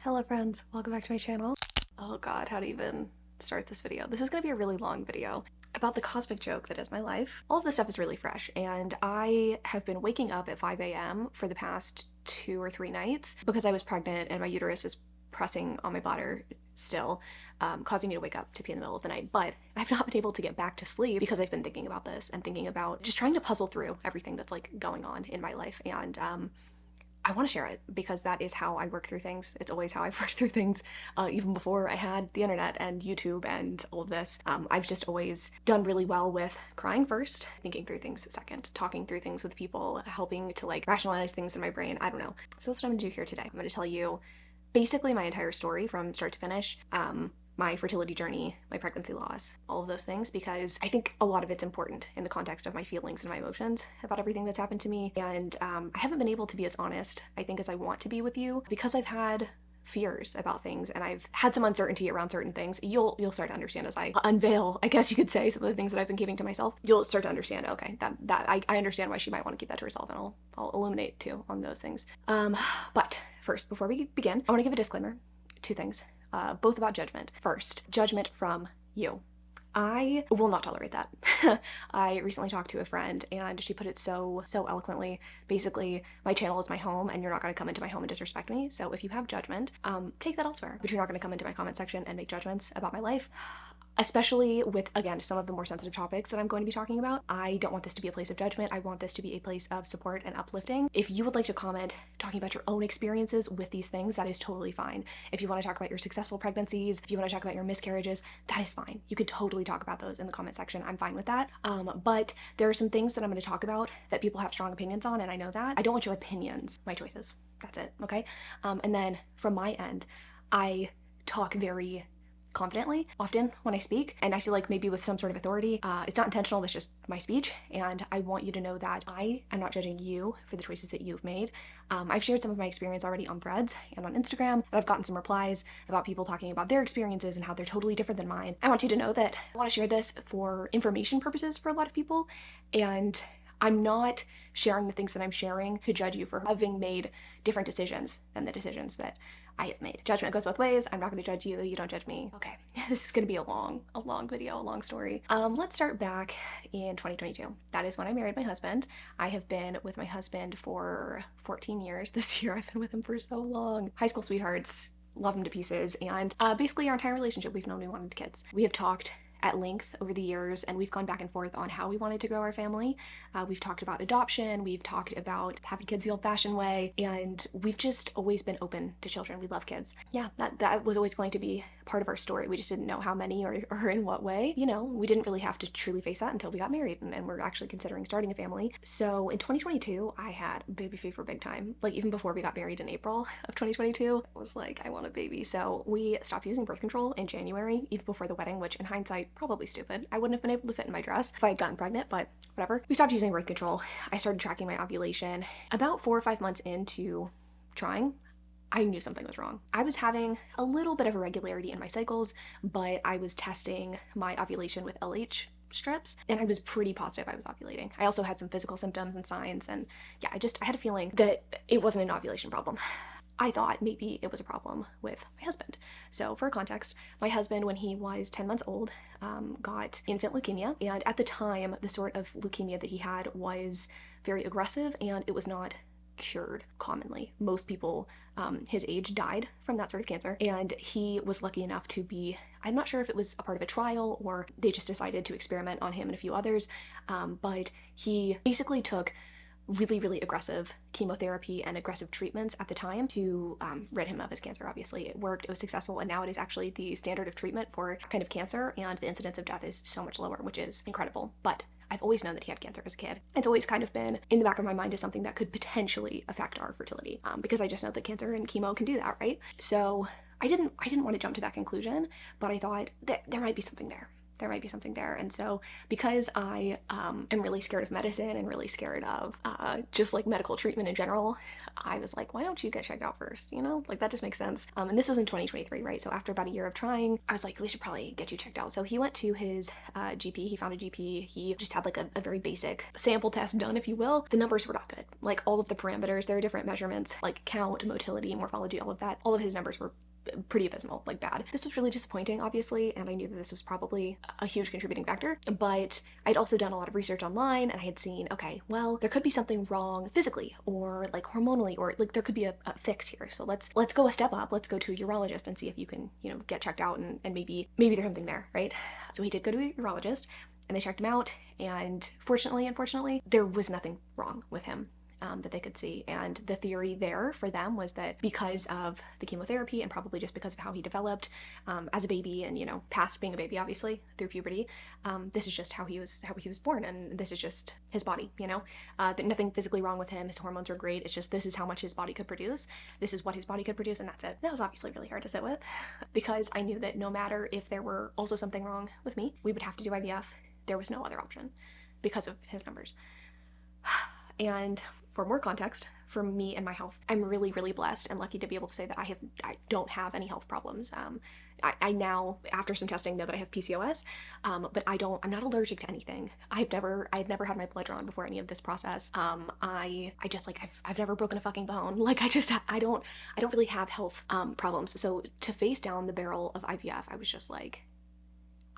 Hello friends, welcome back to my channel. Oh god, how to even start this video. This is gonna be a really long video about the cosmic joke that is my life. All of this stuff is really fresh, and I have been waking up at 5 a.m. for the past 2 or 3 nights because I was pregnant and my uterus is pressing on my bladder still, causing me to wake up to pee in the middle of the night. But I've not been able to get back to sleep because I've been thinking about this and thinking about just trying to puzzle through everything that's like going on in my life. And I want to share it because that is how I work through things. It's always how I've worked through things, even before I had the internet and YouTube and all of this. I've just always done really well with crying first, thinking through things second, talking through things with people, helping to like rationalize things in my brain. I don't know. So that's what I'm gonna do here today. I'm gonna tell you basically my entire story from start to finish. My fertility journey, my pregnancy loss, all of those things, because I think a lot of it's important in the context of my feelings and my emotions about everything that's happened to me. And I haven't been able to be as honest, I think, as I want to be with you because I've had fears about things and I've had some uncertainty around certain things. You'll start to understand as I unveil, I guess you could say, some of the things that I've been keeping to myself. You'll start to understand, okay, that I understand why she might want to keep that to herself, and I'll illuminate too on those things. But first, before we begin, I want to give a disclaimer. 2 things. Both about judgment. First, judgment from you. I will not tolerate that. I recently talked to a friend and she put it so eloquently. Basically, my channel is my home and you're not going to come into my home and disrespect me. So if you have judgment, take that elsewhere. But you're not going to come into my comment section and make judgments about my life. Especially with, again, some of the more sensitive topics that I'm going to be talking about. I don't want this to be a place of judgment. I want this to be a place of support and uplifting. If you would like to comment talking about your own experiences with these things, that is totally fine. If you want to talk about your successful pregnancies, if you want to talk about your miscarriages, that is fine. You could totally talk about those in the comment section. I'm fine with that. But there are some things that I'm going to talk about that people have strong opinions on, and I know that. I don't want your opinions, my choices. That's it, okay? And then from my end, I talk very confidently often when I speak, and I feel like maybe with some sort of authority. It's not intentional, it's just my speech, and I want you to know that I am not judging you for the choices that you've made. I've shared some of my experience already on Threads and on Instagram, and I've gotten some replies about people talking about their experiences and how they're totally different than mine. I want you to know that I want to share this for information purposes for a lot of people, and I'm not sharing the things that I'm sharing to judge you for having made different decisions than the decisions that I have made. Judgment goes both ways. I'm not going to judge you. You don't judge me. Okay, this is going to be a long video, a long story. Let's start back in 2022. That is when I married my husband. I have been with my husband for 14 years this year. I've been with him for so long. High school sweethearts, love him to pieces, and basically our entire relationship, we've known we wanted kids. We have talked at length over the years, and we've gone back and forth on how we wanted to grow our family. We've talked about adoption, we've talked about having kids the old-fashioned way, and we've just always been open to children. We love kids. Yeah, that was always going to be part of our story. We just didn't know how many or in what way. You know, we didn't really have to truly face that until we got married and we're actually considering starting a family. So in 2022, I had baby fever big time. Like even before we got married in April of 2022, I was like, I want a baby. So we stopped using birth control in January, even before the wedding, which in hindsight, probably stupid. I wouldn't have been able to fit in my dress if I had gotten pregnant, but whatever. We stopped using birth control. I started tracking my ovulation. About 4 or 5 months into trying, I knew something was wrong. I was having a little bit of irregularity in my cycles, but I was testing my ovulation with LH strips, and I was pretty positive I was ovulating. I also had some physical symptoms and signs, and yeah, I had a feeling that it wasn't an ovulation problem. I thought maybe it was a problem with my husband. So for context, my husband, when he was 10 months old, got infant leukemia. And at the time, the sort of leukemia that he had was very aggressive and it was not cured commonly. Most people his age died from that sort of cancer. And he was lucky enough to be, I'm not sure if it was a part of a trial or they just decided to experiment on him and a few others, but he basically took really aggressive chemotherapy and aggressive treatments at the time to rid him of his cancer. Obviously it worked, it was successful, and now it is actually the standard of treatment for that kind of cancer, and the incidence of death is so much lower, which is incredible. But I've always known that he had cancer as a kid. It's always kind of been in the back of my mind as something that could potentially affect our fertility, because I just know that cancer and chemo can do that, right? So I didn't want to jump to that conclusion, but I thought that there might be something there. there might be something there. And so because I am really scared of medicine and really scared of just like medical treatment in general, I was like, why don't you get checked out first? You know, like that just makes sense. And this was in 2023, right? So after about a year of trying, I was like, we should probably get you checked out. So he went to his GP. He found a GP. He just had like a very basic sample test done, if you will. The numbers were not good. Like all of the parameters, there are different measurements like count, motility, morphology, all of that. All of his numbers were pretty abysmal, like bad. This was really disappointing, obviously, and I knew that this was probably a huge contributing factor, but I'd also done a lot of research online and I had seen, okay, well, there could be something wrong physically or like hormonally, or like there could be a fix here. So let's go a step up. Let's go to a urologist and see if you can, you know, get checked out and maybe there's something there, right? So he did go to a urologist and they checked him out, and unfortunately, there was nothing wrong with him that they could see. And the theory there for them was that because of the chemotherapy and probably just because of how he developed as a baby and, you know, past being a baby, obviously through puberty, this is just how he was born, and this is just his body, you know, that nothing physically wrong with him. His hormones were great. It's just this is how much his body could produce. This is what his body could produce, and that's it. That was obviously really hard to sit with because I knew that no matter if there were also something wrong with me, we would have to do IVF. There was no other option because of his numbers. And for more context, for me and my health, I'm really, really blessed and lucky to be able to say that I don't have any health problems. I now, after some testing, know that I have PCOS, but I'm not allergic to anything. I've never had my blood drawn before any of this process. I just like, I've never broken a fucking bone. Like I don't really have health problems. So to face down the barrel of IVF, I was just like,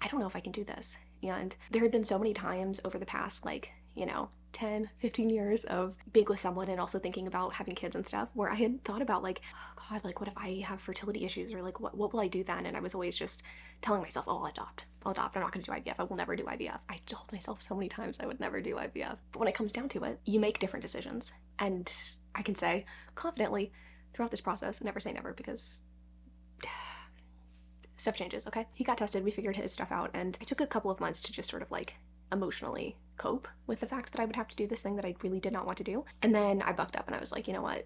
I don't know if I can do this. And there had been so many times over the past, like, you know, 10, 15 years of being with someone and also thinking about having kids and stuff where I had thought about like, oh God, like what if I have fertility issues, or like what will I do then? And I was always just telling myself, oh, I'll adopt. I'm not going to do IVF. I will never do IVF. I told myself so many times I would never do IVF. But when it comes down to it, you make different decisions. And I can say confidently throughout this process, never say never, because stuff changes, okay? He got tested, we figured his stuff out, and I took a couple of months to just sort of like emotionally cope with the fact that I would have to do this thing that I really did not want to do. And then I bucked up and I was like, you know what,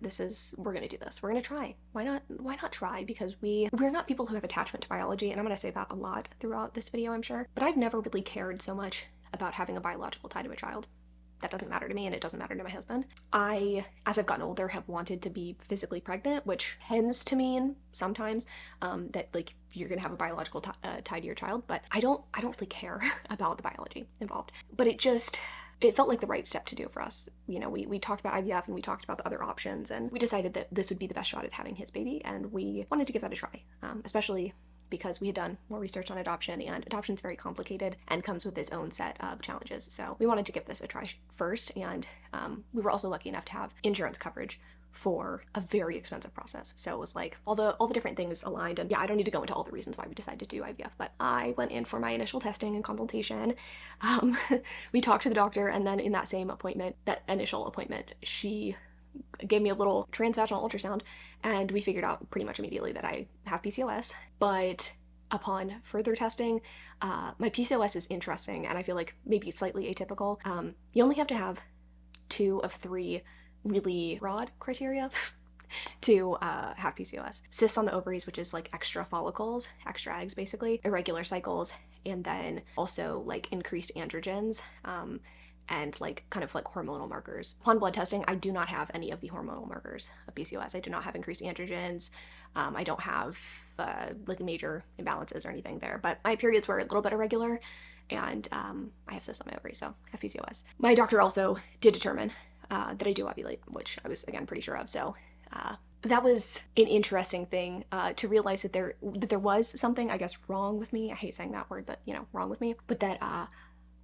we're gonna do this. We're gonna try. Why not try? Because we're not people who have attachment to biology, and I'm gonna say that a lot throughout this video, I'm sure. But I've never really cared so much about having a biological tie to a child. That doesn't matter to me, and it doesn't matter to my husband. I, as I've gotten older, have wanted to be physically pregnant, which tends to mean sometimes that like you're gonna have a biological tie to your child, but I don't really care about the biology involved. But it felt like the right step to do for us. You know, we talked about IVF and we talked about the other options, and we decided that this would be the best shot at having his baby, and we wanted to give that a try, especially because we had done more research on adoption, and adoption's very complicated and comes with its own set of challenges. So we wanted to give this a try first, and we were also lucky enough to have insurance coverage for a very expensive process. So it was like all the different things aligned, and yeah, I don't need to go into all the reasons why we decided to do IVF, but I went in for my initial testing and consultation. We talked to the doctor, and then in that same appointment, that initial appointment, she gave me a little transvaginal ultrasound, and we figured out pretty much immediately that I have PCOS. But upon further testing, my PCOS is interesting, and I feel like maybe it's slightly atypical. You only have to have 2 of 3 really broad criteria to have PCOS. Cysts on the ovaries, which is like extra follicles, extra eggs basically, irregular cycles, and then also like increased androgens, and like kind of like hormonal markers. Upon blood testing, I do not have any of the hormonal markers of PCOS. I do not have increased androgens. I don't have like major imbalances or anything there, but my periods were a little bit irregular, and I have cysts on my ovaries, so I have PCOS. My doctor also did determine that I do ovulate, which I was again pretty sure of. So that was an interesting thing to realize that there was something, I guess, wrong with me. I hate saying that word, but you know, wrong with me. But that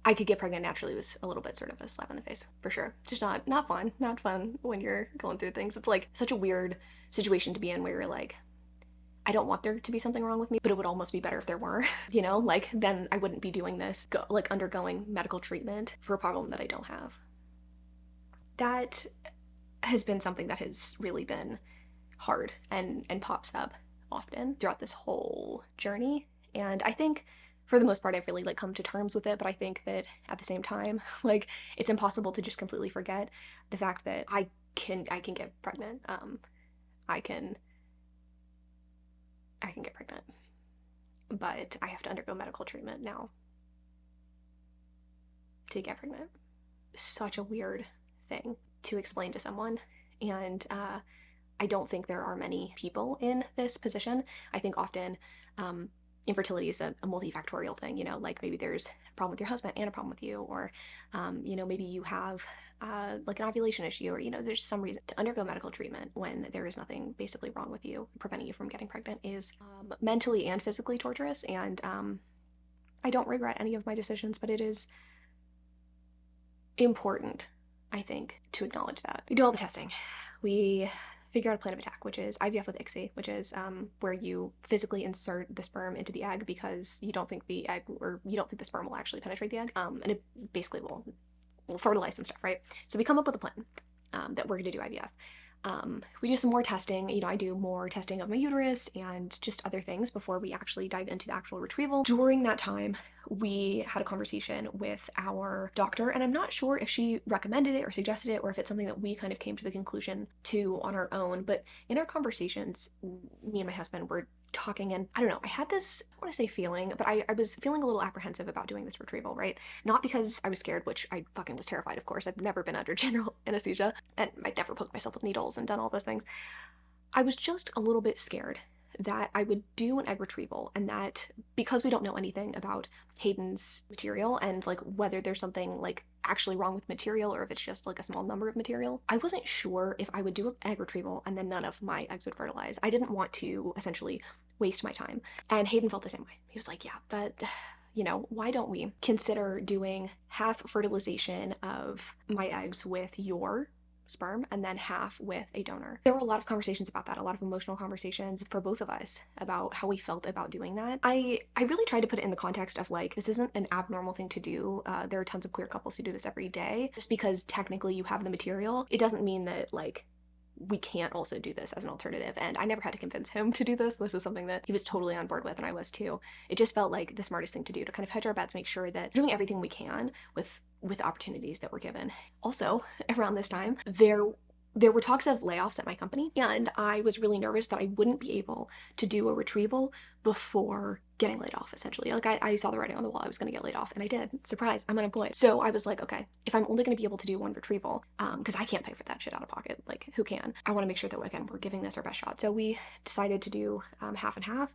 I could get pregnant naturally was a little bit sort of a slap in the face, for sure. Just not fun when you're going through things. It's like such a weird situation to be in where you're like, I don't want there to be something wrong with me, but it would almost be better if there were, you know? Like, then I wouldn't be doing this, like undergoing medical treatment for a problem that I don't have. That has been something that has really been hard and pops up often throughout this whole journey. And I think for the most part, I've really like come to terms with it, but I think that at the same time, like it's impossible to just completely forget the fact that I can get pregnant. I can get pregnant, but I have to undergo medical treatment now to get pregnant. Such a weird thing to explain to someone. And I don't think there are many people in this position. I think often infertility is a multifactorial thing, like maybe there's a problem with your husband and a problem with you, or maybe you have like an ovulation issue, or there's some reason to undergo medical treatment when there is nothing basically wrong with you. Preventing you from getting pregnant is mentally and physically torturous, and I don't regret any of my decisions, but it is important, I think, to acknowledge that. We do all the testing. We figure out a plan of attack, which is IVF with ICSI, which is where you physically insert the sperm into the egg because you don't think the sperm will actually penetrate the egg, and it basically will fertilize some stuff, right? So we come up with a plan that we're going to do IVF. We do some more testing. I do more testing of my uterus and just other things before we actually dive into the actual retrieval. During that time, we had a conversation with our doctor, and I'm not sure if she recommended it or suggested it, or if it's something that we kind of came to the conclusion to on our own. But in our conversations, me and my husband were talking, and I don't know, I had this, I want to say feeling, but I was feeling a little apprehensive about doing this retrieval, right? Not because I was scared, which I fucking was terrified, of course. I've never been under general anesthesia, and I'd never poked myself with needles and done all those things. I was just a little bit scared that I would do an egg retrieval, and that because we don't know anything about Hayden's material and like whether there's something like actually wrong with material or if it's just like a small number of material, I wasn't sure if I would do an egg retrieval and then none of my eggs would fertilize. I didn't want to essentially waste my time. And Hayden felt the same way. He was like, yeah, but why don't we consider doing half fertilization of my eggs with your sperm and then half with a donor? There were a lot of conversations about that, a lot of emotional conversations for both of us about how we felt about doing that. I really tried to put it in the context of like, this isn't an abnormal thing to do. There are tons of queer couples who do this every day. Just because technically you have the material, it doesn't mean that like we can't also do this as an alternative. And I never had to convince him to do this. This was something that he was totally on board with, and I was too. It just felt like the smartest thing to do to kind of hedge our bets, make sure that we're doing everything we can with opportunities that we're given. Also, around this time, there were talks of layoffs at my company, and I was really nervous that I wouldn't be able to do a retrieval before getting laid off, essentially. Like, I saw the writing on the wall. I was going to get laid off, and I did. Surprise, I'm unemployed. So I was like, okay, if I'm only going to be able to do one retrieval, because I can't pay for that shit out of pocket, like, who can? I want to make sure that, again, we're giving this our best shot. So we decided to do half and half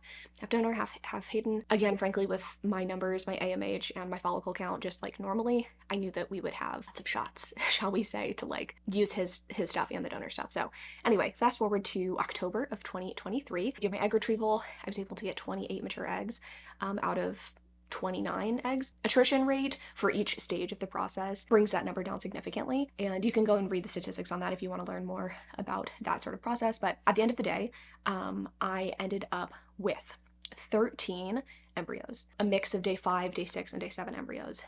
donor, half Hayden. Again, frankly, with my numbers, my AMH, and my follicle count, just like normally, I knew that we would have lots of shots, shall we say, to like use his stuff and the donor stuff. So anyway, fast forward to October of 2023. I did my egg retrieval. I was able to get 28 mature eggs out of 29 eggs. Attrition rate for each stage of the process brings that number down significantly, and you can go and read the statistics on that if you want to learn more about that sort of process. But at the end of the day, I ended up with 13 embryos, a mix of day 5, day 6, and day 7 embryos.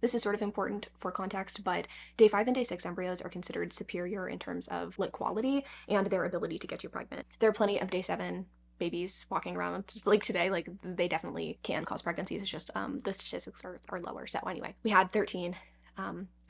This is sort of important for context, but day 5 and day 6 embryos are considered superior in terms of like quality and their ability to get you pregnant. There are plenty of day 7 babies walking around just like today, like they definitely can cause pregnancies. It's just the statistics are lower. So anyway, we had 13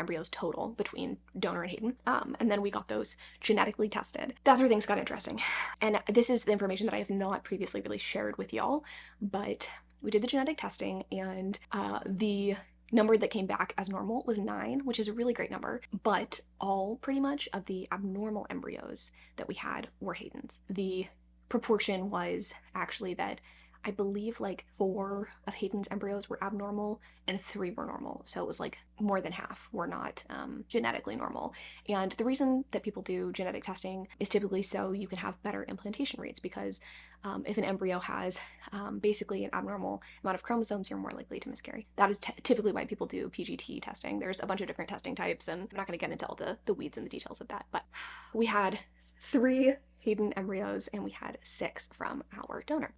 embryos total between donor and Hayden, and then we got those genetically tested. That's where things got interesting, and this is the information that I have not previously really shared with y'all, but we did the genetic testing, and the number that came back as normal was 9, which is a really great number, but all pretty much of the abnormal embryos that we had were Hayden's. The proportion was actually that I believe like 4 of Hayden's embryos were abnormal and 3 were normal. So it was like more than half were not genetically normal. And the reason that people do genetic testing is typically so you can have better implantation rates, because if an embryo has basically an abnormal amount of chromosomes, you're more likely to miscarry. That is typically why people do PGT testing. There's a bunch of different testing types, and I'm not going to get into all the weeds and the details of that, but we had 3 Hayden embryos and we had 6 from our donor.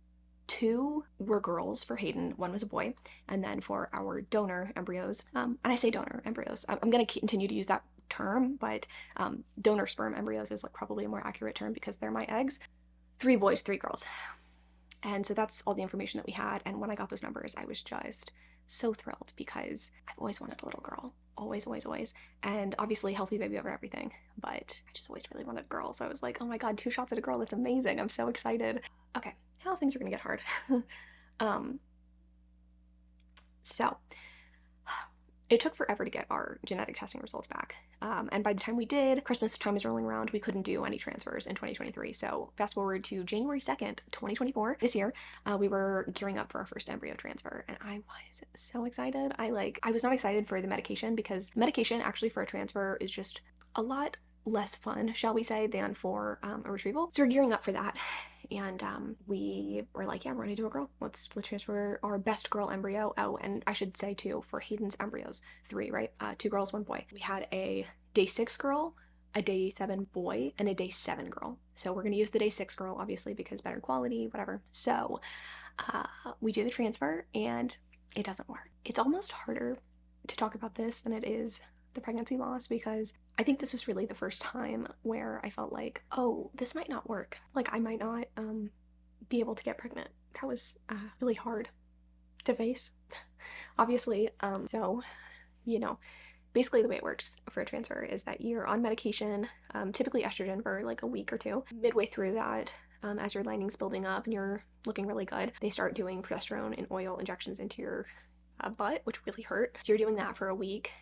2 were girls for Hayden, 1 was a boy, and then for our donor embryos, and I say donor embryos, I'm going to continue to use that term, but donor sperm embryos is like probably a more accurate term because they're my eggs. 3 boys, 3 girls. And so that's all the information that we had, and when I got those numbers, I was just so thrilled because I've always wanted a little girl. Always. And obviously healthy baby over everything, but I just always really wanted a girl. So I was like, oh my God, 2 shots at a girl. That's amazing. I'm so excited. Okay, now things are gonna get hard. So It took forever to get our genetic testing results back. And by the time we did, Christmas time was rolling around. We couldn't do any transfers in 2023. So fast forward to January 2nd, 2024, this year, we were gearing up for our first embryo transfer. And I was so excited. I was not excited for the medication, because medication actually for a transfer is just a lot less fun, shall we say, than for a retrieval. So we're gearing up for that. And we were like, yeah, we're gonna do a girl. Let's transfer our best girl embryo. Oh, and I should say too, for Hayden's embryos, 3, right? 2 girls, 1 boy. We had a day 6 girl, a day 7 boy, and a day 7 girl. So we're gonna use the day 6 girl, obviously, because better quality, whatever. So we do the transfer, and it doesn't work. It's almost harder to talk about this than it is the pregnancy loss, because I think this was really the first time where I felt like, oh, this might not work. Like, I might not be able to get pregnant. That was really hard to face, obviously. So, you know, basically the way it works for a transfer is that you're on medication, typically estrogen, for like a week or 2. Midway through that, as your lining's building up and you're looking really good, they start doing progesterone and oil injections into your butt, which really hurt. So you're doing that for a week.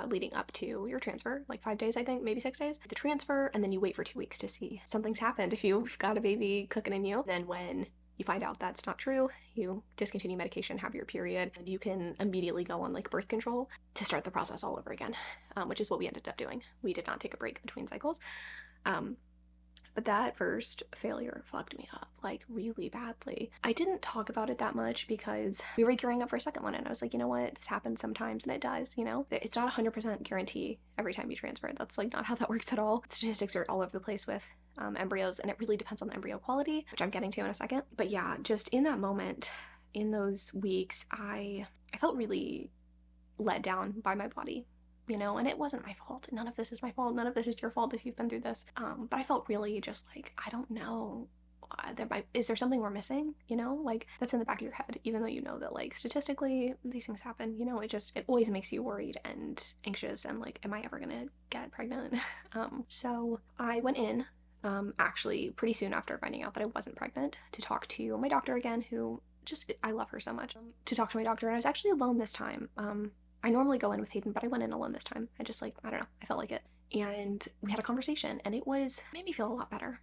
Leading up to your transfer, like 5 days, I think, maybe 6 days, the transfer, and then you wait for 2 weeks to see something's happened. If you've got a baby cooking in you, then when you find out that's not true, you discontinue medication, have your period, and you can immediately go on like birth control to start the process all over again, which is what we ended up doing. We did not take a break between cycles. But that first failure fucked me up, like, really badly. I didn't talk about it that much because we were gearing up for a second one, and I was like, you know what, this happens sometimes, and it does, you know? It's not 100% guarantee every time you transfer. That's like not how that works at all. Statistics are all over the place with embryos, and it really depends on the embryo quality, which I'm getting to in a second. But yeah, just in that moment, in those weeks, I felt really let down by my body, you know, and it wasn't my fault. None of this is my fault. None of this is your fault if you've been through this. But I felt really just like, I don't know. Is there something we're missing? You know, like, that's in the back of your head, even though you know that, like, statistically these things happen. You know, it always makes you worried and anxious and like, am I ever gonna get pregnant? So I went in actually pretty soon after finding out that I wasn't pregnant, to talk to my doctor again, who just, I love her so much. To talk to my doctor, and I was actually alone this time. I normally go in with Hayden, but I went in alone this time. I just, like, I don't know, I felt like it. And we had a conversation, and it made me feel a lot better.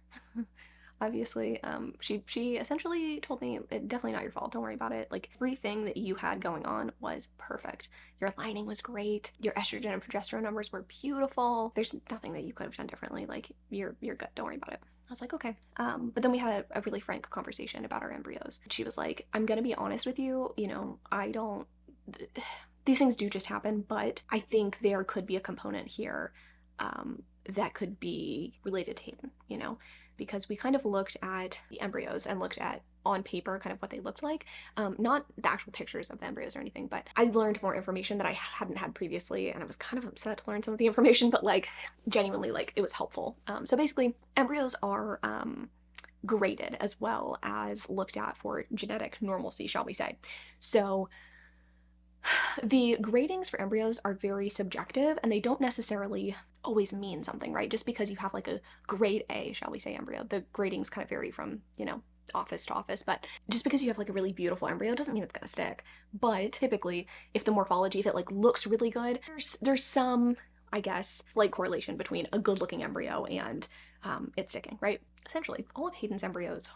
Obviously, she essentially told me, it's definitely not your fault, don't worry about it. Like, everything that you had going on was perfect. Your lining was great, your estrogen and progesterone numbers were beautiful. There's nothing that you could have done differently. Like, you're good, don't worry about it. I was like, okay. But then we had a really frank conversation about our embryos. She was like, I'm gonna be honest with you, you know, these things do just happen, but I think there could be a component here that could be related to Hayden, you know, because we kind of looked at the embryos and looked at, on paper, kind of what they looked like. Not the actual pictures of the embryos or anything, but I learned more information that I hadn't had previously, and I was kind of upset to learn some of the information, but like, genuinely, like, it was helpful. So basically, embryos are graded as well as looked at for genetic normalcy, shall we say. So the gradings for embryos are very subjective, and they don't necessarily always mean something, right? Just because you have like a grade A, shall we say, embryo, the gradings kind of vary from, you know, office to office, but just because you have like a really beautiful embryo doesn't mean it's gonna stick. But typically, if the morphology, if it like looks really good, there's some, I guess, like, correlation between a good looking embryo and it sticking, right? Essentially, all of Hayden's embryos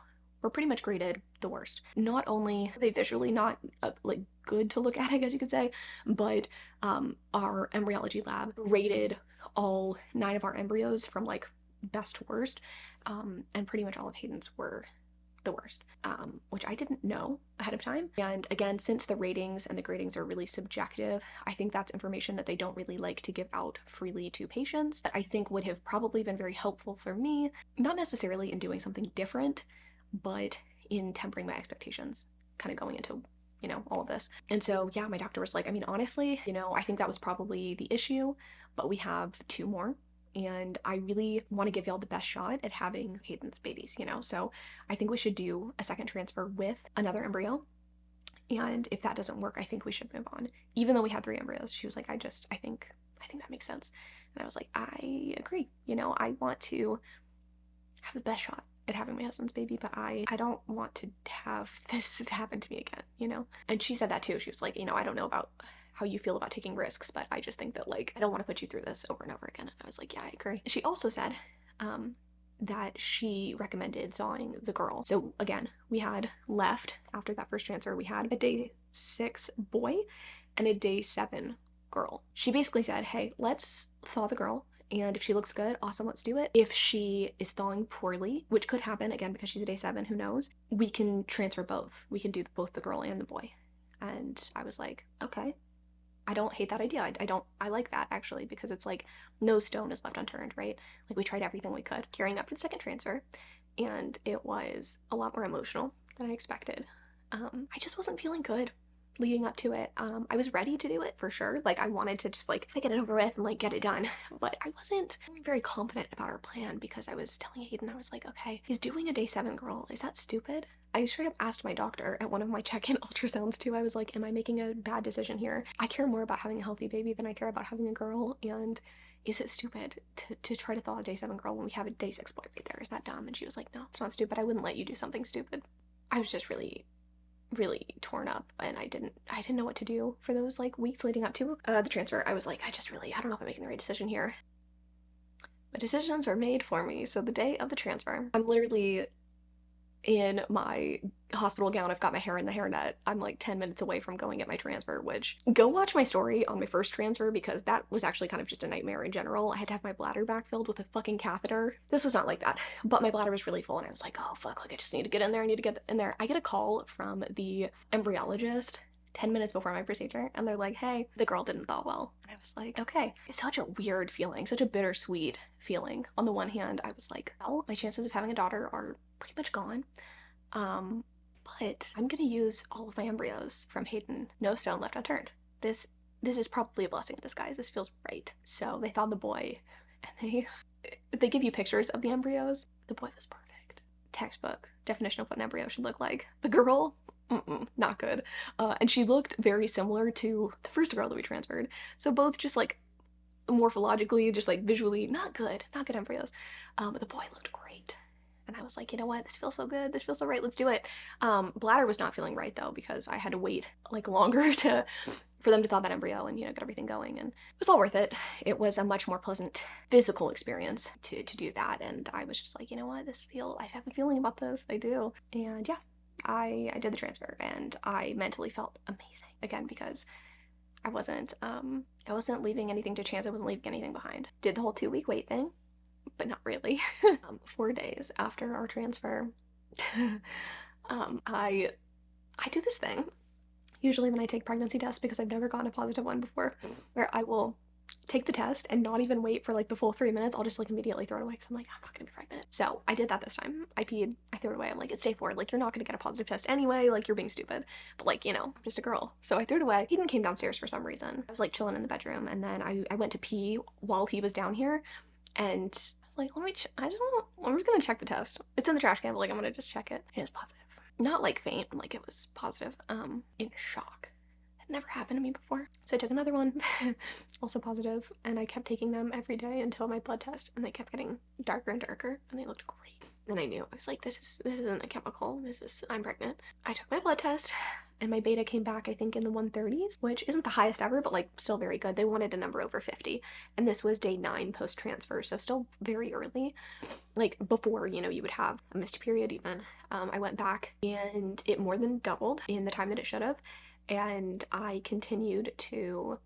were pretty much graded the worst. Not only are they visually not like good to look at, I guess you could say, but our embryology lab rated all 9 of our embryos from like best to worst, and pretty much all of Hayden's were the worst, which I didn't know ahead of time. And again, since the ratings and the gradings are really subjective, I think that's information that they don't really like to give out freely to patients, but I think would have probably been very helpful for me, not necessarily in doing something different, but in tempering my expectations, kind of going into, you know, all of this. And so, yeah, my doctor was like, I mean, honestly, you know, I think that was probably the issue, but we have 2 more. And I really want to give y'all the best shot at having Hayden's babies, you know? So I think we should do a second transfer with another embryo. And if that doesn't work, I think we should move on. Even though we had 3 embryos, she was like, I think that makes sense. And I was like, I agree. You know, I want to have the best shot at having my husband's baby, but I don't want to have this happen to me again, you know? And she said that too. She was like, you know, I don't know about how you feel about taking risks, but I just think that, like, I don't want to put you through this over and over again. And I was like, yeah, I agree. She also said that she recommended thawing the girl. So again, we had left after that first transfer, we had a day 6 boy and a day 7 girl. She basically said, hey, let's thaw the girl. And if she looks good, awesome, let's do it. If she is thawing poorly, which could happen, again, because she's a day 7, who knows, we can transfer both. We can do both the girl and the boy. And I was like, okay, I don't hate that idea. I like that, actually, because it's like no stone is left unturned, right? Like, we tried everything we could gearing up for the second transfer, and it was a lot more emotional than I expected. I just wasn't feeling good leading up to it. I was ready to do it for sure. Like, I wanted to just like get it over with and like get it done, but I wasn't very confident about our plan because I was telling Hayden, I was like, okay, he's doing a day 7 girl. Is that stupid? I straight up asked my doctor at one of my check-in ultrasounds too. I was like, am I making a bad decision here? I care more about having a healthy baby than I care about having a girl, and is it stupid to try to thaw a day 7 girl when we have a day 6 boy right there? Is that dumb? And she was like, no, it's not stupid. I wouldn't let you do something stupid. I was just really torn up, and I didn't know what to do for those like weeks leading up to the transfer. I was like, I don't know if I'm making the right decision here. But decisions are made for me. So the day of the transfer, I'm literally in my hospital gown. I've got my hair in the hairnet. I'm like 10 minutes away from going at my transfer, which, go watch my story on my first transfer because that was actually kind of just a nightmare in general. I had to have my bladder backfilled with a fucking catheter. This was not like that, but my bladder was really full and I was like, oh fuck, like I just need to get in there. I need to get in there. I get a call from the embryologist 10 minutes before my procedure, and they're like, hey, the girl didn't thaw well. And I was like, okay. It's such a weird feeling, such a bittersweet feeling. On the one hand, I was like, well, my chances of having a daughter are pretty much gone. But I'm gonna use all of my embryos from Hayden. No stone left unturned. This is probably a blessing in disguise. This feels right. So they found the boy, and they give you pictures of the embryos. The boy was perfect. Textbook definition of what an embryo should look like. The girl, not good. And she looked very similar to the first girl that we transferred. So both just like morphologically, just like visually, not good embryos. But the boy looked great. And I was like, you know what? This feels so good. This feels so right. Let's do it. Bladder was not feeling right though, because I had to wait like longer for them to thaw that embryo and, you know, get everything going. And it was all worth it. It was a much more pleasant physical experience to do that. And I was just like, you know what? I have a feeling about this. I do. And yeah, I did the transfer and I mentally felt amazing again because I wasn't leaving anything to chance. I wasn't leaving anything behind. Did the whole 2-week wait thing, but not really. 4 days after our transfer, I do this thing usually when I take pregnancy tests, because I've never gotten a positive one before, where I will take the test and not even wait for like the full 3 minutes. I'll just like immediately throw it away because I'm like, I'm not gonna be pregnant. So I did that this time. I peed, I threw it away. I'm like, it's day 4, like you're not gonna get a positive test anyway, like you're being stupid. But like, you know, I'm just a girl. So I threw it away. Hayden came downstairs for some reason. I was like chilling in the bedroom, and then I went to pee while he was down here, and like, I'm just gonna check the test. It's in the trash can, but like I'm gonna just check it. And it's positive. Not like faint, like it was positive. In shock. It never happened to me before. So I took another one, also positive, and I kept taking them every day until my blood test, and they kept getting darker and darker, and they looked great. And I knew, I was like, this isn't a chemical, I'm pregnant. I took my blood test, and my beta came back, I think, in the 130s, which isn't the highest ever, but like still very good. They wanted a number over 50, and this was day 9 post-transfer, so still very early, like before, you know, you would have a missed period even. I went back, and it more than doubled in the time that it should have, and I continued to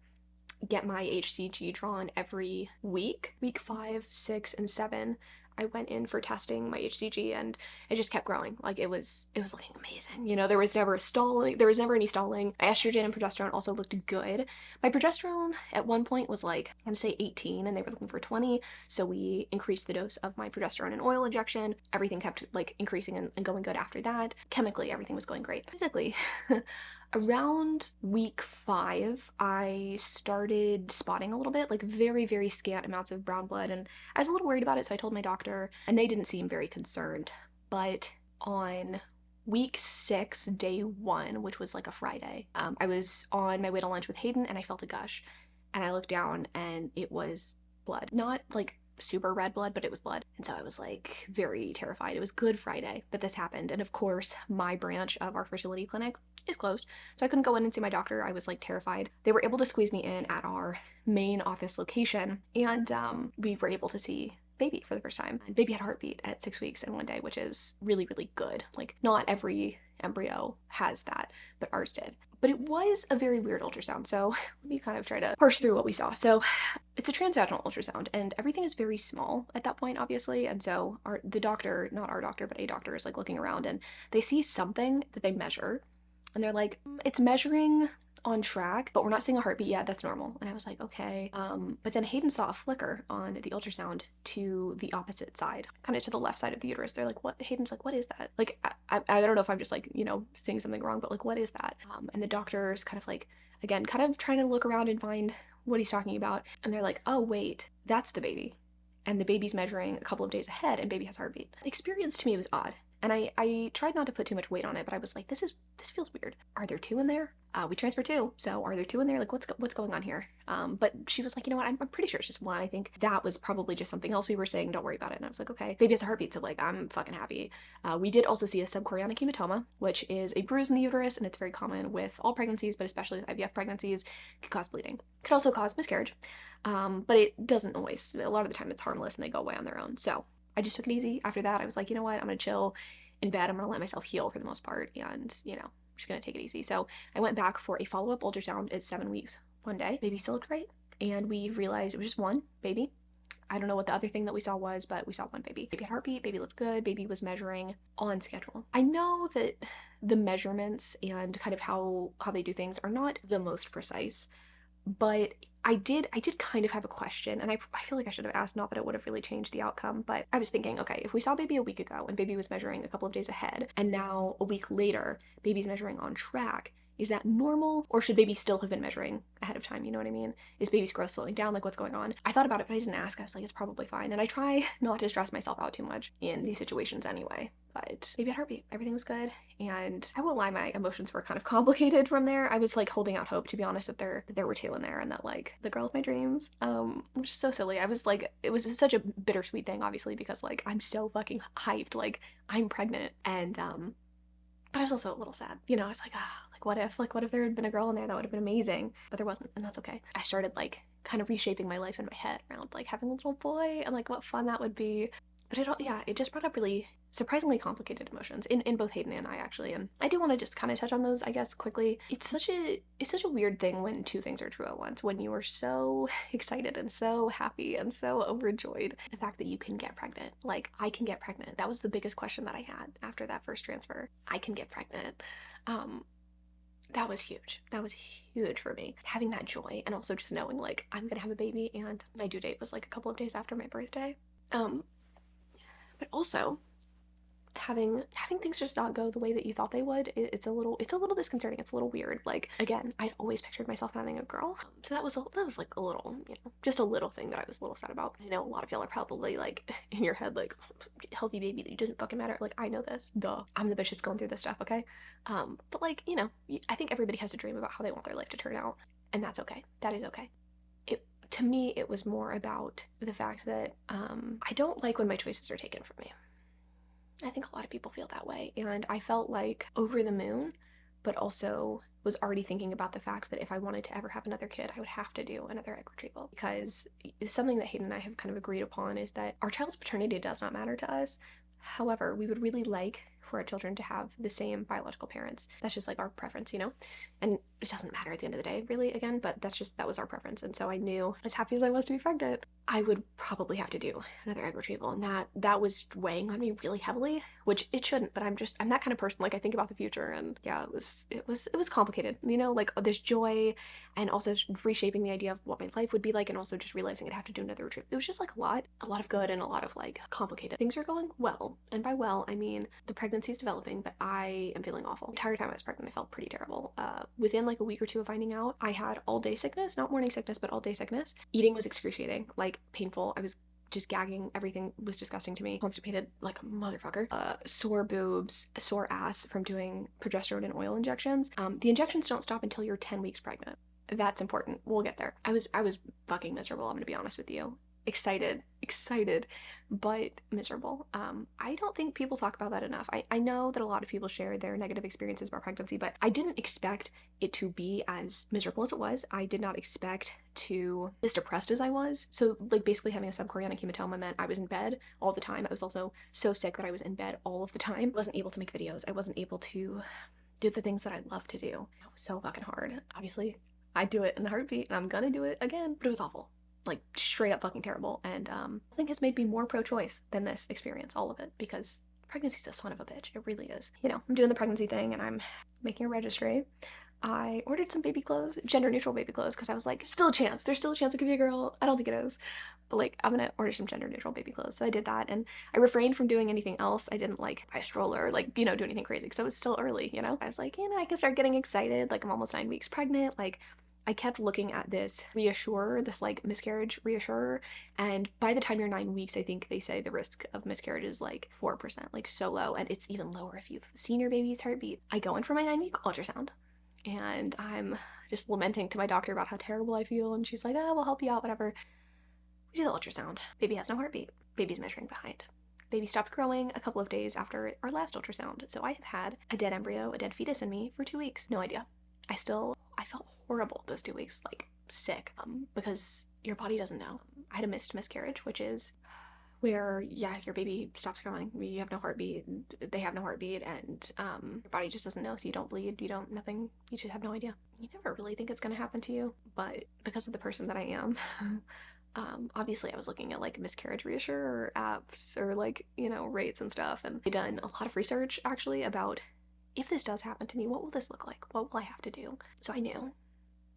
get my HCG drawn every week. Week 5, 6, and 7, I went in for testing my HCG, and it just kept growing. Like it was looking amazing. You know, there was never any stalling. My estrogen and progesterone also looked good. My progesterone at one point was like, I want to say 18, and they were looking for 20. So we increased the dose of my progesterone and oil injection. Everything kept like increasing and going good after that. Chemically, everything was going great. Physically, around week 5, I started spotting a little bit, like very, very scant amounts of brown blood, and I was a little worried about it, so I told my doctor, and they didn't seem very concerned. But on week 6, day 1, which was like a Friday, I was on my way to lunch with Hayden, and I felt a gush, and I looked down, and it was blood. Not like super red blood, but it was blood. And so I was like very terrified. It was Good Friday that this happened. And of course, my branch of our fertility clinic is closed. So I couldn't go in and see my doctor. I was like terrified. They were able to squeeze me in at our main office location, and we were able to see baby for the first time. And baby had a heartbeat at 6 weeks and 1 day, which is really, really good. Like, not every embryo has that, but ours did. But it was a very weird ultrasound, so let me kind of try to parse through what we saw. So it's a transvaginal ultrasound, and everything is very small at that point, obviously. And so the doctor, not our doctor, but a doctor, is like looking around, and they see something that they measure, and they're like, it's measuring on track, but we're not seeing a heartbeat yet. That's normal. And I was like, okay. But then Hayden saw a flicker on the ultrasound to the opposite side, kind of to the left side of the uterus. They're like, what? Hayden's like, what is that? Like, I don't know if I'm just like, seeing something wrong, but like, what is that? And the doctor's kind of like, again, kind of trying to look around and find what he's talking about. And they're like, oh, wait, that's the baby. And the baby's measuring a couple of days ahead, and baby has a heartbeat. The experience to me was odd. And I tried not to put too much weight on it, but I was like, this feels weird. Are there two in there? We transferred two, so are there two in there? Like, what's going on here? But she was like, you know what? I'm pretty sure it's just one. I think that was probably just something else we were saying. Don't worry about it. And I was like, okay. Baby has a heartbeat, so like, I'm fucking happy. We did also see a subchorionic hematoma, which is a bruise in the uterus, and it's very common with all pregnancies, but especially with IVF pregnancies. It can cause bleeding. It could also cause miscarriage, but it doesn't always. A lot of the time, it's harmless and they go away on their own. So I just took it easy. After that, I was like, you know what? I'm gonna chill in bed. I'm gonna let myself heal for the most part, and I'm just gonna take it easy. So I went back for a follow-up ultrasound at 7 weeks 1 day. Baby still looked great, and we realized it was just one baby. I don't know what the other thing that we saw was, but we saw one baby. Baby had heartbeat, baby looked good, baby was measuring on schedule. I know that the measurements and kind of how they do things are not the most precise, but I did kind of have a question, and I feel like I should have asked, not that it would have really changed the outcome, but I was thinking, okay, if we saw baby a week ago and baby was measuring a couple of days ahead, and now a week later baby's measuring on track, is that normal, or should baby still have been measuring ahead of time? You know what I mean? Is baby's growth slowing down? Like, what's going on? I thought about it, but I didn't ask. I was like, it's probably fine. And I try not to stress myself out too much in these situations anyway. But baby had heartbeat. Everything was good. And I won't lie, my emotions were kind of complicated from there. I was like holding out hope, to be honest, that there were two in there, and that like the girl of my dreams, which is so silly. I was like, it was such a bittersweet thing, obviously, because like I'm so fucking hyped. Like, I'm pregnant, and but I was also a little sad. I was like, what if there had been a girl in there? That would have been amazing. But there wasn't, and that's okay. I started like kind of reshaping my life in my head around like having a little boy and like what fun that would be. But it just brought up really surprisingly complicated emotions in both Hayden and I, actually. And I do want to just kind of touch on those, I guess, quickly. It's such a weird thing when two things are true at once, when you are so excited and so happy and so overjoyed. The fact that you can get pregnant. Like, I can get pregnant. That was the biggest question that I had after that first transfer. I can get pregnant. That was huge. That was huge for me. Having that joy, and also just knowing like I'm gonna have a baby, and my due date was like a couple of days after my birthday. But also having things just not go the way that you thought they would, it's a little disconcerting. It's a little weird. Like, again, I'd always pictured myself having a girl, so that was like a little, just a little thing that I was a little sad about. I know a lot of y'all are probably like in your head like, healthy baby, it doesn't fucking matter. Like, I know this, duh, I'm the bitch that's going through this stuff, okay? But like, I think everybody has a dream about how they want their life to turn out, and that's okay. That is okay. To me, it was more about the fact that I don't like when my choices are taken from me. I think a lot of people feel that way, and I felt like over the moon, but also was already thinking about the fact that if I wanted to ever have another kid, I would have to do another egg retrieval, because something that Hayden and I have kind of agreed upon is that our child's paternity does not matter to us. However, we would really like for our children to have the same biological parents. That's just like our preference, and it doesn't matter at the end of the day, really, again, but that was our preference. And so I knew, as happy as I was to be pregnant, I would probably have to do another egg retrieval, and that was weighing on me really heavily, which it shouldn't, but I'm that kind of person. Like, I think about the future, and yeah, it was complicated, like there's joy, and also reshaping the idea of what my life would be like, and also just realizing I'd have to do another retrieval. It was just like a lot of good and a lot of like complicated. Things are going well, and by well, I mean the pregnancy's developing, but I am feeling awful. The entire time I was pregnant, I felt pretty terrible. Within like a week or two of finding out, I had all day sickness, not morning sickness, but all day sickness. Eating was excruciating, like painful. I was just gagging. Everything was disgusting to me. Constipated like a motherfucker. Sore boobs, sore ass from doing progesterone and oil injections. The injections don't stop until you're 10 weeks pregnant. That's important. We'll get there. I was fucking miserable, I'm gonna be honest with you. Excited excited, but miserable. I don't think people talk about that enough. I know that a lot of people share their negative experiences about pregnancy, but I didn't expect it to be as miserable as it was. I did not expect to as depressed as I was. So like basically having a subchorionic hematoma meant I was in bed all the time. I was also so sick that I was in bed all of the time. I wasn't able to make videos. I wasn't able to do the things that I love to do. It was so fucking hard. Obviously, I'd do it in a heartbeat, and I'm gonna do it again, but it was awful. Like, straight up fucking terrible. And nothing has made me more pro-choice than this experience, all of it, because pregnancy's a son of a bitch. It really is. You know, I'm doing the pregnancy thing, and I'm making a registry. I ordered some baby clothes, gender neutral baby clothes, because I was like, there's still a chance. There's still a chance it could be a girl. I don't think it is. But like, I'm gonna order some gender neutral baby clothes. So I did that, and I refrained from doing anything else. I didn't like buy a stroller or like, you know, do anything crazy because it was still early, you know? I was like, you know, I can start getting excited. Like, I'm almost 9 weeks pregnant. Like, I kept looking at this reassurer, this like miscarriage reassurer, and by the time you're 9 weeks, I think they say the risk of miscarriage is like 4%, like so low, and it's even lower if you've seen your baby's heartbeat. I go in for my 9-week ultrasound, and I'm just lamenting to my doctor about how terrible I feel, and she's like, oh, we'll help you out, whatever. We do the ultrasound. Baby has no heartbeat. Baby's measuring behind. Baby stopped growing a couple of days after our last ultrasound, so I have had a dead embryo, a dead fetus in me for 2 weeks. No idea. I felt horrible those 2 weeks, like sick, because your body doesn't know. I had a missed miscarriage, which is where, yeah, your baby stops growing. You have no heartbeat, they have no heartbeat, and your body just doesn't know, so you don't bleed, you don't, nothing, you just have no idea. You never really think it's gonna happen to you, but because of the person that I am, obviously I was looking at like miscarriage reassurer apps or like, you know, rates and stuff, and I've done a lot of research actually about if this does happen to me, what will this look like? What will I have to do? So I knew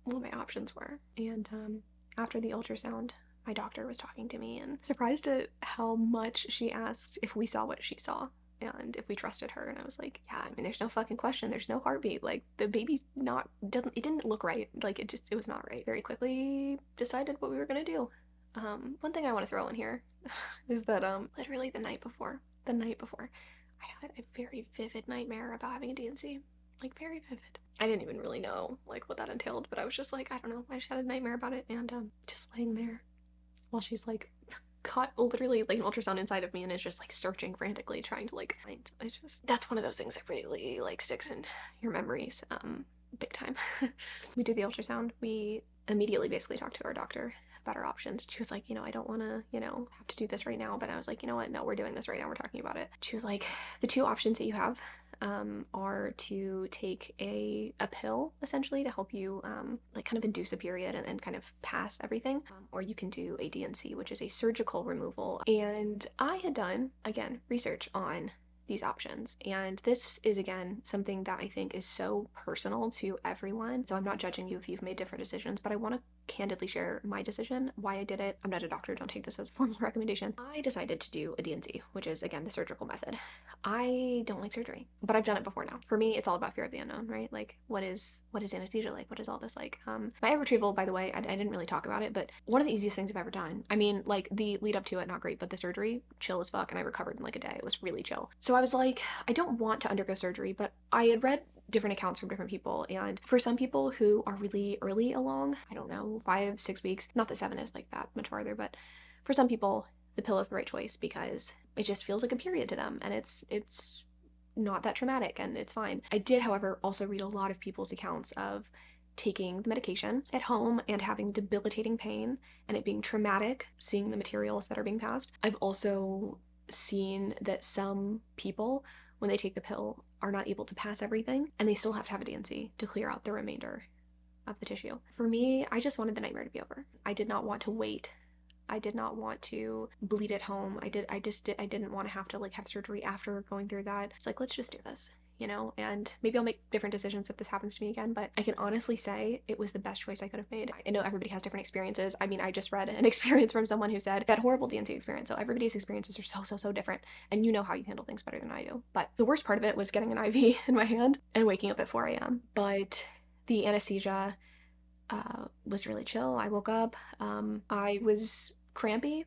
what my options were, and after the ultrasound, my doctor was talking to me and surprised at how much she asked if we saw what she saw and if we trusted her. And I was like, yeah, I mean, there's no fucking question. There's no heartbeat. Like, the baby's not, it didn't look right. Like, it was not right. Very quickly decided what we were gonna do. One thing I want to throw in here is that literally the night before, I had a very vivid nightmare about having a D&C. Like, very vivid. I didn't even really know like what that entailed, but I was just like, I don't know, I just had a nightmare about it, and just laying there while she's like caught literally like an ultrasound inside of me and is just like searching frantically trying to like find. I just, that's one of those things that really like sticks in your memories big time. We did the ultrasound. We immediately basically talked to our doctor about our options. She was like, you know, I don't want to, you know, have to do this right now, but I was like, you know what, no, we're doing this right now, we're talking about it. She was like, the two options that you have are to take a pill essentially to help you like kind of induce a period and kind of pass everything, or you can do a D&C, which is a surgical removal. And I had done, again, research on these options, and this is again something that I think is so personal to everyone, so I'm not judging you if you've made different decisions, but I want to candidly share my decision, why I did it. I'm not a doctor, don't take this as a formal recommendation. I decided to do a D&C, which is again the surgical method. I don't like surgery, but I've done it before now. For me, it's all about fear of the unknown, right? Like, what is anesthesia like? What is all this like? My egg retrieval, by the way, I didn't really talk about it, but one of the easiest things I've ever done. I mean, like, the lead up to it, not great, but the surgery, chill as fuck, and I recovered in like a day. It was really chill. So I was like, I don't want to undergo surgery, but I had read different accounts from different people, and for some people who are really early along, I don't know, 5-6 weeks, not that 7 is like that much farther, but for some people the pill is the right choice because it just feels like a period to them, and it's not that traumatic and it's fine. I did, however, also read a lot of people's accounts of taking the medication at home and having debilitating pain and it being traumatic, seeing the materials that are being passed. I've also seen that some people, when they take the pill, are not able to pass everything and they still have to have a D&C to clear out the remainder of the tissue. For me, I just wanted the nightmare to be over. I did not want to wait. I did not want to bleed at home. I didn't want to have to like have surgery after going through that. It's like, let's just do this, you know, and maybe I'll make different decisions if this happens to me again, but I can honestly say it was the best choice I could have made. I know everybody has different experiences. I mean, I just read an experience from someone who said that horrible D&C experience. So everybody's experiences are so different, and you know how you handle things better than I do. But the worst part of it was getting an IV in my hand and waking up at 4 a.m. But the anesthesia was really chill. I woke up. I was crampy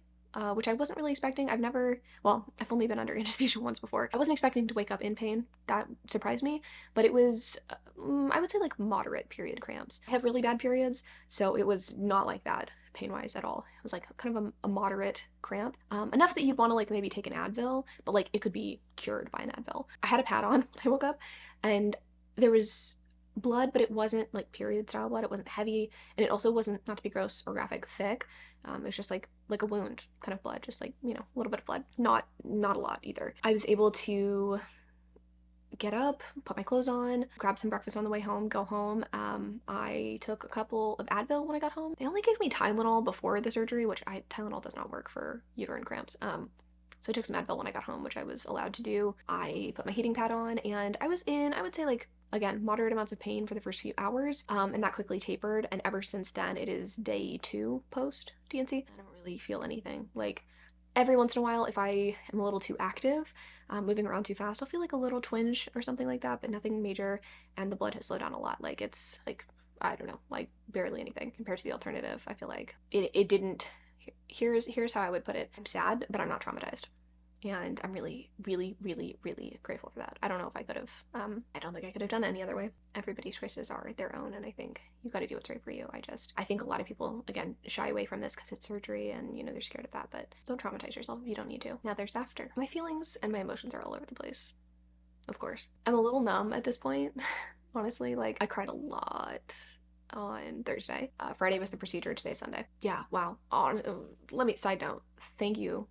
which I wasn't really expecting. I've only been under anesthesia once before. I wasn't expecting to wake up in pain. That surprised me, but it was, I would say like moderate period cramps. I have really bad periods, so it was not like that pain-wise at all. It was like kind of a moderate cramp, enough that you'd want to like maybe take an Advil, but like it could be cured by an Advil. I had a pad on when I woke up, and there was blood, but it wasn't like period style blood. It wasn't heavy, and it also wasn't, not to be gross or graphic, thick. It was just like a wound kind of blood, just like, you know, a little bit of blood. Not a lot either. I was able to get up, put my clothes on, grab some breakfast on the way home, go home. I took a couple of Advil when I got home. They only gave me Tylenol before the surgery, which Tylenol does not work for uterine cramps. So I took some Advil when I got home, which I was allowed to do. I put my heating pad on, and I was in, I would say like, again, moderate amounts of pain for the first few hours, and that quickly tapered, and ever since then, it is day 2 post DNC. I don't really feel anything. Like, every once in a while, if I am a little too active, moving around too fast, I'll feel like a little twinge or something like that, but nothing major, and the blood has slowed down a lot. Like, it's like, I don't know, like barely anything compared to the alternative. I feel like it didn't. Here's how I would put it. I'm sad, but I'm not traumatized. And I'm really, really, really, really grateful for that. I don't know if I could have, I don't think I could have done it any other way. Everybody's choices are their own, and I think you got to do what's right for you. I think a lot of people, again, shy away from this because it's surgery and, you know, they're scared of that, but don't traumatize yourself if you don't need to. Now there's after. My feelings and my emotions are all over the place, of course. I'm a little numb at this point, honestly. Like, I cried a lot on Thursday. Friday was the procedure, today Sunday. Yeah, wow. Side note, thank you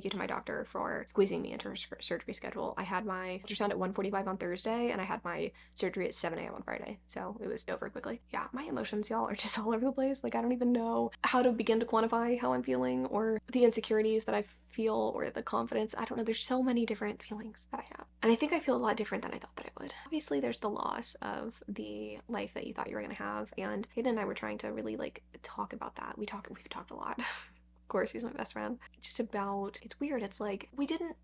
to my doctor for squeezing me into her surgery schedule. I had my ultrasound at 1:45 on Thursday, and I had my surgery at 7 a.m. on Friday, so it was over quickly. Yeah, my emotions, y'all, are just all over the place. Like, I don't even know how to begin to quantify how I'm feeling, or the insecurities that I feel, or the confidence. I don't know. There's so many different feelings that I have, and I think I feel a lot different than I thought that I would. Obviously, there's the loss of the life that you thought you were gonna have, and Hayden and I were trying to really like talk about that. We've talked a lot. Of course, he's my best friend. Just about, it's weird. It's like, we didn't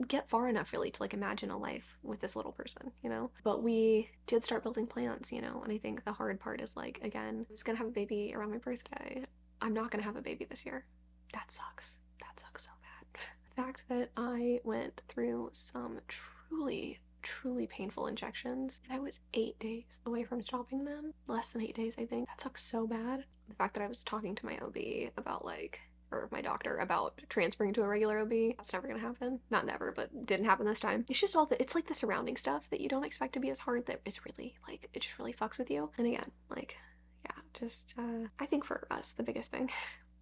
get far enough really to like imagine a life with this little person, you know? But we did start building plans, you know? And I think the hard part is like, again, I was gonna have a baby around my birthday. I'm not gonna have a baby this year. That sucks. That sucks so bad. The fact that I went through some truly painful injections, and I was 8 days away from stopping them. Less than 8 days, I think. That sucks so bad. The fact that I was talking to my OB about like, or my doctor about transferring to a regular OB. That's never gonna happen. Not never, but didn't happen this time. It's just it's like the surrounding stuff that you don't expect to be as hard that is really like, it just really fucks with you. And again, like, yeah, just, I think for us, the biggest thing,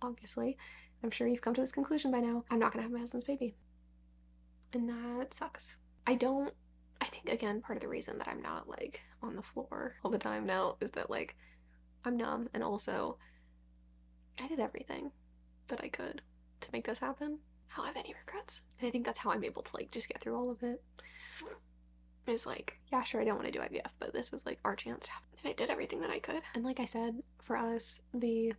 obviously, I'm sure you've come to this conclusion by now, I'm not gonna have my husband's baby. And that sucks. I think, again, part of the reason that I'm not like on the floor all the time now is that like, I'm numb, and also I did everything that I could to make this happen. I don't have any regrets. And I think that's how I'm able to like just get through all of it. Is like, yeah, sure, I don't want to do IVF, but this was like our chance to happen. And I did everything that I could. And like I said, for us, the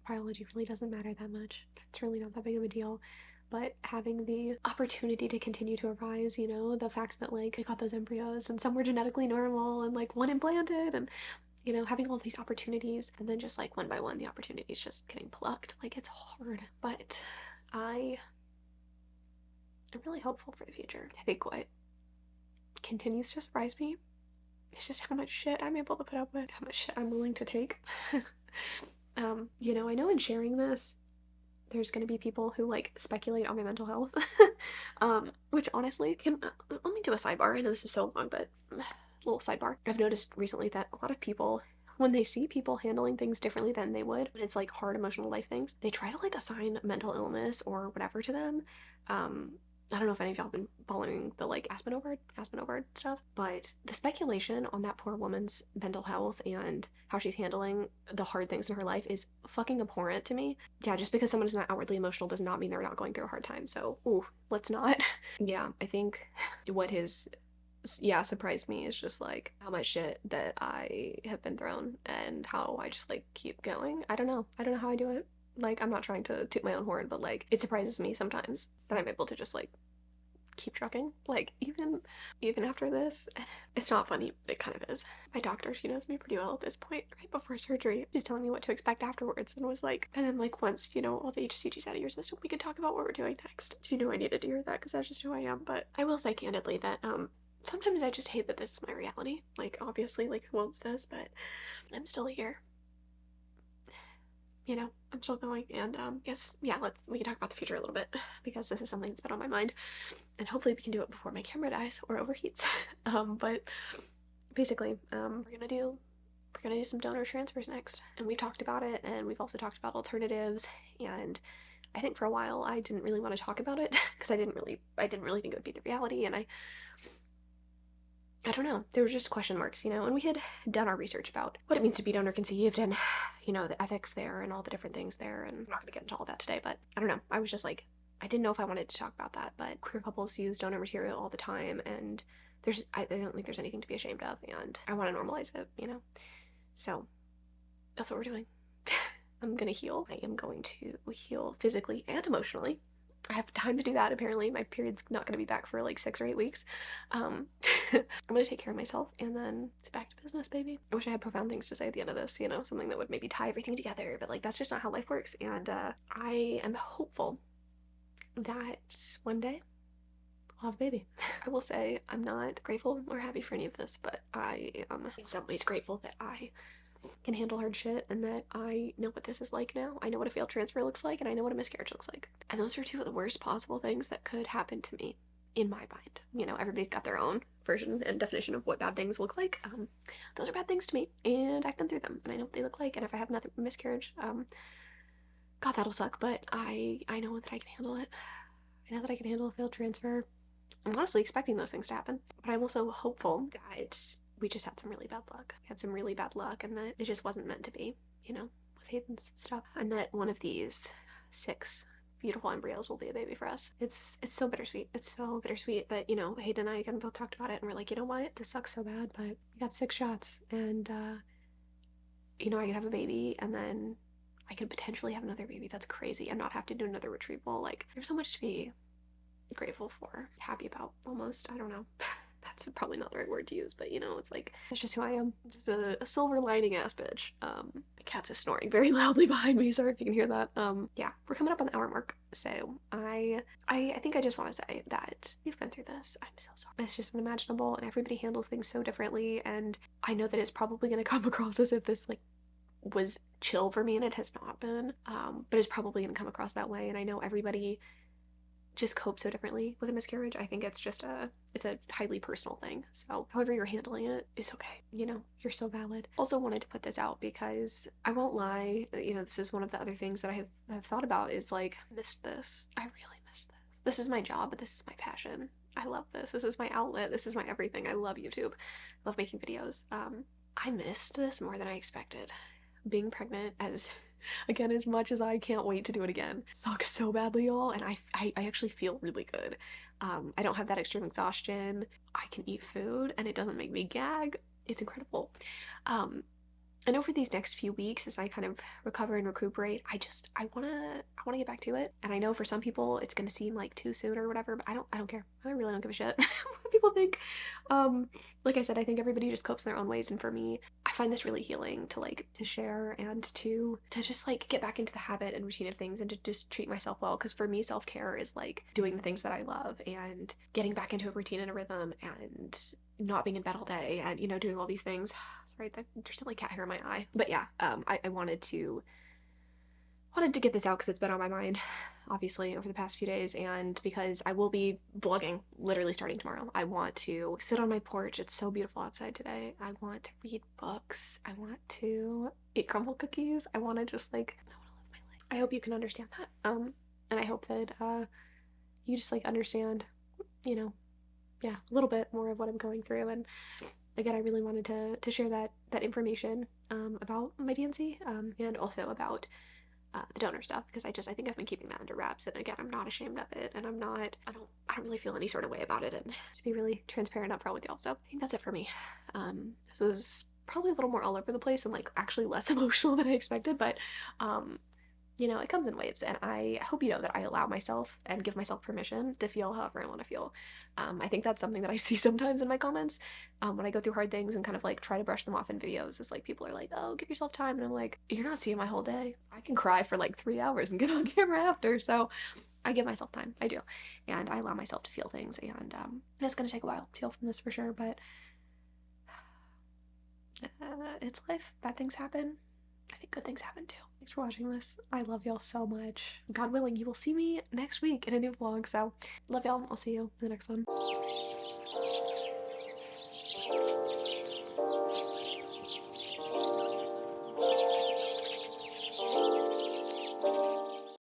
biology really doesn't matter that much. It's really not that big of a deal. But having the opportunity to continue to arise, you know, the fact that like I got those embryos and some were genetically normal and like one implanted, and you know, having all these opportunities, and then just like one by one the opportunities just getting plucked. Like, it's hard, but I'm really hopeful for the future. I think what continues to surprise me is just how much shit I'm able to put up with, how much shit I'm willing to take. You know, I know in sharing this, there's gonna be people who like speculate on my mental health, which honestly let me do a sidebar. I know this is so long, but little sidebar. I've noticed recently that a lot of people, when they see people handling things differently than they would when it's like hard emotional life things, they try to like assign mental illness or whatever to them. I don't know if any of y'all have been following the like Aspen Ovard stuff, but the speculation on that poor woman's mental health and how she's handling the hard things in her life is fucking abhorrent to me. Yeah, just because someone is not outwardly emotional does not mean they're not going through a hard time. So, ooh, let's not. Yeah, I think what surprised me is just like how much shit that I have been thrown and how I just like keep going. I don't know how I do it. Like, I'm not trying to toot my own horn, but like, it surprises me sometimes that I'm able to just like keep trucking. Like, even after this, it's not funny, but it kind of is. My doctor, she knows me pretty well at this point. Right before surgery, she's telling me what to expect afterwards, and was like, and then like once all the HCG's out of your system, we can talk about what we're doing next. She knew I needed to hear that because that's just who I am. But I will say candidly that sometimes I just hate that this is my reality. Like, obviously, like, who wants this? But I'm still here. I'm still going, and yes, yeah, we can talk about the future a little bit because this is something that's been on my mind, and hopefully we can do it before my camera dies or overheats. But basically, we're gonna do some donor transfers next, and we've talked about it, and we've also talked about alternatives, and I think for a while I didn't really want to talk about it because I didn't really think it would be the reality, and I don't know. There were just question marks, and we had done our research about what it means to be donor conceived and, the ethics there and all the different things there. And I'm not going to get into all that today, but I don't know. I was just like, I didn't know if I wanted to talk about that, but queer couples use donor material all the time, and I don't think there's anything to be ashamed of, and I want to normalize it, So that's what we're doing. I'm going to heal. I am going to heal physically and emotionally. I have time to do that, apparently. My period's not going to be back for like 6 or 8 weeks. I'm going to take care of myself, and then it's back to business, baby. I wish I had profound things to say at the end of this, something that would maybe tie everything together, but like that's just not how life works. And I am hopeful that one day I'll have a baby. I will say I'm not grateful or happy for any of this, but I am in some ways grateful that I can handle hard shit and that I know what this is like now. I know what a failed transfer looks like, and I know what a miscarriage looks like. And those are two of the worst possible things that could happen to me in my mind. Everybody's got their own version and definition of what bad things look like. Those are bad things to me, and I've been through them, and I know what they look like. And if I have another miscarriage, God, that'll suck. But I know that I can handle it. I know that I can handle a failed transfer. I'm honestly expecting those things to happen, but I'm also hopeful that we just had some really bad luck. We had some really bad luck, and that it just wasn't meant to be, with Hayden's stuff. And that one of these 6 beautiful embryos will be a baby for us. It's so bittersweet. It's so bittersweet. But, Hayden and I again both talked about it, and we're like, you know what? This sucks so bad, but we got 6 shots, and, I could have a baby, and then I could potentially have another baby. That's crazy, and not have to do another retrieval. Like, there's so much to be grateful for, happy about, almost. I don't know. That's probably not the right word to use, but it's like, that's just who I am. Just a silver lining ass bitch. My cat's is snoring very loudly behind me. Sorry if you can hear that. Yeah, we're coming up on the hour mark. So I think I just want to say that we've been through this. I'm so sorry. It's just unimaginable, and everybody handles things so differently. And I know that it's probably going to come across as if this was chill for me, and it has not been. But it's probably going to come across that way. And I know everybody just cope so differently with a miscarriage. I think it's a highly personal thing. So however you're handling it is okay. You're so valid. Also wanted to put this out because I won't lie, this is one of the other things that I have thought about is like, missed this. I really missed this. This is my job, but this is my passion. I love this. This is my outlet. This is my everything. I love YouTube. I love making videos. I missed this more than I expected. Being pregnant, as much as I can't wait to do it again, sucks so badly, y'all, and I actually feel really good. I don't have that extreme exhaustion. I can eat food, and it doesn't make me gag. It's incredible. And over these next few weeks, as I kind of recover and recuperate, I wanna get back to it. And I know for some people it's gonna seem like too soon or whatever, but I don't care. I really don't give a shit what people think. Like I said, I think everybody just copes in their own ways, and for me, I find this really healing to share and to just get back into the habit and routine of things, and to just treat myself well. Because for me, self-care is doing the things that I love and getting back into a routine and a rhythm, and not being in bed all day, and doing all these things. Sorry, there's still cat hair in my eye. But yeah, I wanted to get this out because it's been on my mind, obviously, over the past few days, and because I will be vlogging literally starting tomorrow. I want to sit on my porch. It's so beautiful outside today. I want to read books. I want to eat crumble cookies. I want to just I want to live my life. I hope you can understand that. And I hope that you just understand, yeah, a little bit more of what I'm going through. And again, I really wanted to share that information about my DNC, and also about the donor stuff, because I think I've been keeping that under wraps, and again, I'm not ashamed of it, and I don't really feel any sort of way about it, and to be really transparent up front with y'all. So I think that's it for me. This was probably a little more all over the place and actually less emotional than I expected, but you know, it comes in waves, and I hope you know that I allow myself and give myself permission to feel however I want to feel. I think that's something that I see sometimes in my comments when I go through hard things and kind of like try to brush them off in videos. Is like people are like, "Oh, give yourself time," and I'm like, "You're not seeing my whole day. I can cry for like 3 hours and get on camera after." So I give myself time. I do, and I allow myself to feel things, and it's gonna take a while to heal from this for sure, but it's life. Bad things happen. I think good things happen too. Thanks for watching this. I love y'all so much. God willing, you will see me next week in a new vlog. So, love y'all. I'll see you in the next one.